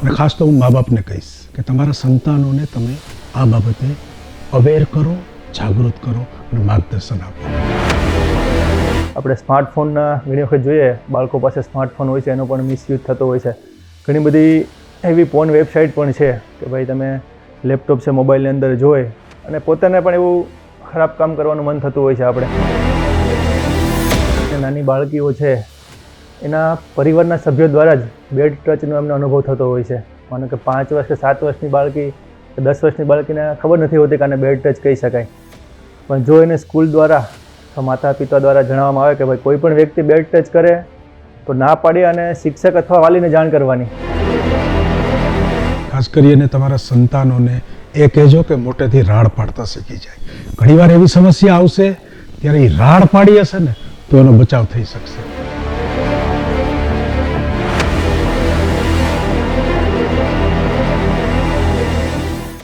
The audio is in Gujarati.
અને ખાસ તો હું મા બાપને કહીશ કે તમારા સંતાનોને તમે આ બાબતે અવેર કરો, જાગૃત કરો અને માર્ગદર્શન આપો. આપણે સ્માર્ટફોનના ઘણી વખત જોઈએ બાળકો પાસે સ્માર્ટફોન હોય છે, એનો પણ મિસયુઝ થતો હોય છે. ઘણી બધી એવી પોર્ન વેબસાઇટ પણ છે કે ભાઈ તમે લેપટોપ છે મોબાઈલની અંદર જોઈ અને પોતાને પણ એવું ખરાબ કામ કરવાનું મન થતું હોય છે. આપણે નાની બાળકીઓ છે એના પરિવારના સભ્યો દ્વારા જ બેડ ટચનો એમનો અનુભવ થતો હોય છે. માનો કે 5 વર્ષ કે 7 વર્ષની બાળકી કે 10 વર્ષની બાળકીને ખબર નથી હોતી કે આને બેડ ટચ કહી શકાય, પણ જો એને સ્કૂલ દ્વારા માતા પિતા દ્વારા જણાવવામાં આવે કે ભાઈ કોઈ પણ વ્યક્તિ બેડ ટચ કરે તો ના પાડી અને શિક્ષક અથવા વાલીને જાણ કરવાની. ખાસ કરીને તમારા સંતાનોને એ કહેજો કે મોટેથી રાડ પાડતા શીખી જાય. ઘણીવાર એવી સમસ્યા આવશે ત્યારે એ રાડ પાડી હશે ને તો એનો બચાવ થઈ શકશે.